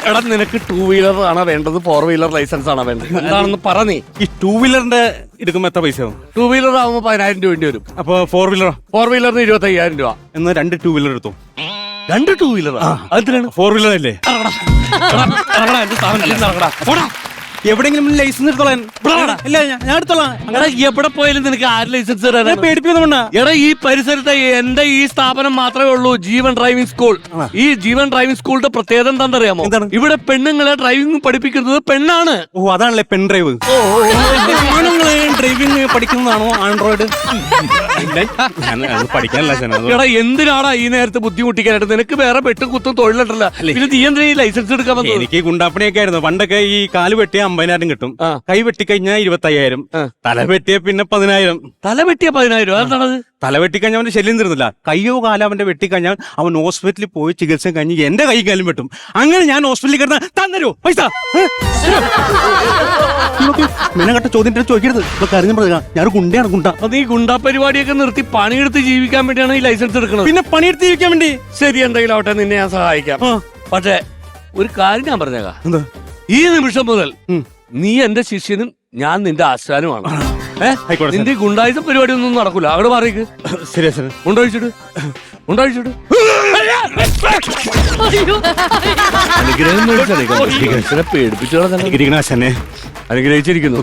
എടാ നിനക്ക് 2 വീലർ ആണോ വേണ്ടത് 4 വീലർ ലൈസൻസ് ആണോ വേണ്ടത് എന്താണെന്ന് പറ നീ. ഈ 2 വീലറിന്റെ എടുക്കുമ്പോ എത്ര പൈസയാവും? 2 വീലർ ആകുമ്പോ 10,000 രൂപ വേണ്ടി വരും. അപ്പൊ 4 വീലറോ? 4 വീലറിന് 25,000 രൂപ. എന്ന് 2 2 വീലർ എടുത്തു. 2 2 വീലർ അതിനാണ് 4 വീലർ അല്ലേ? എവിടെങ്കിലും ലൈസൻസ് എടുത്തോളാൻ. ഇല്ല ഞാൻ എടുത്തോളാം. എവിടെ പോയാലും നിനക്ക് ആര് ലൈസൻസ് തരാനാണ്? പേടിപ്പിക്കുന്നുണ്ടാ. എടാ ഈ പരിസരത്തെ എന്റെ ഈ സ്ഥാപനം മാത്രമേ ഉള്ളൂ ജീവൻ ഡ്രൈവിംഗ് സ്കൂൾ. ഈ ജീവൻ ഡ്രൈവിംഗ് സ്കൂളിന്റെ പ്രത്യേകത എന്താണെന്നറിയാമോ? എന്താണ്? ഇവിടെ പെണ്ണുങ്ങളെ ഡ്രൈവിംഗ് പഠിപ്പിക്കുന്നത് പെണ്ണാണ്. ഓ അതാണല്ലേ പെൺ ഡ്രൈവ്. ആണുങ്ങളെ ഡ്രൈവിംഗ് പഠിക്കുന്നതാണോ ആൻഡ്രോയിഡ്? പഠിക്കാനല്ല. എടാ എന്തിനാടാ ഈ നേരത്തെ ബുദ്ധിമുട്ടിക്കാനായിട്ട്? നിനക്ക് വേറെ വെട്ടും കുത്തും തൊഴിലുണ്ടല്ല. പിന്നെ നീ എന്തിനാ ഈ ലൈസൻസ് എടുക്കാൻ വന്നത്? എനിക്ക് ഗുണ്ടാപ്പണിയൊക്കെ ആയിരുന്നു. പണ്ടൊക്കെ ഈ കാല് വെട്ടിയ 50,000 കിട്ടും. കൈ വെട്ടിക്കഴിഞ്ഞാൽ 25,000. തല വെട്ടിയ പിന്നെ 10,000. തല വെട്ടിയ 10,000. അതെന്താണത്? തല വെട്ടിക്കഴിഞ്ഞാൽ അവന്റെ ശല്യം തീർന്നില്ല. കയ്യോ കാലോ അവന്റെ വെട്ടിക്കഴിഞ്ഞാൽ അവൻ ഹോസ്പിറ്റലിൽ പോയി ചികിത്സ കഴിഞ്ഞ് എന്റെ കൈ കാലും വെട്ടും. അങ്ങനെ ഞാൻ ഹോസ്പിറ്റലിൽ കിടന്ന തന്നരോ പൈസ. മെനഘട്ട ചോദ്യം ചോദിക്കരുത്. ഇപ്പൊ കാര്യം പറയാ ഞാൻ ഗുണ്ടയാണ്. ഗുണ്ട. അത് ഈ ഗുണ്ടാ പരിപാടിയൊക്കെ നിർത്തി പണിയെടുത്ത് ജീവിക്കാൻ വേണ്ടിയാണ് ഈ ലൈസൻസ് എടുക്കുന്നത്. പിന്നെ പണിയെടുത്ത് ജീവിക്കാൻ വേണ്ടി. ശരി എന്തെങ്കിലും ആവട്ടെ, നിന്നെ ഞാൻ സഹായിക്കാം. പക്ഷേ ഒരു കാര്യം ഞാൻ പറഞ്ഞേക്കാം. എന്താ? ഈ നിമിഷം മുതൽ നീ എന്റെ ശിഷ്യനും ഞാൻ നിന്റെ ആശാനുമാണ്. ആയിക്കോട്ടെ. നിന്റെ ഗുണ്ടായുധ പരിപാടി ഒന്നും നടക്കൂല. അവിടെ മാറിക്ക്. ശരിയാ ശരി. ഉണ്ടായിച്ചിട്ട് അനുഗ്രഹം പേടിപ്പിച്ചോളെ ആശാനെ അനുഗ്രഹിച്ചിരിക്കുന്നു.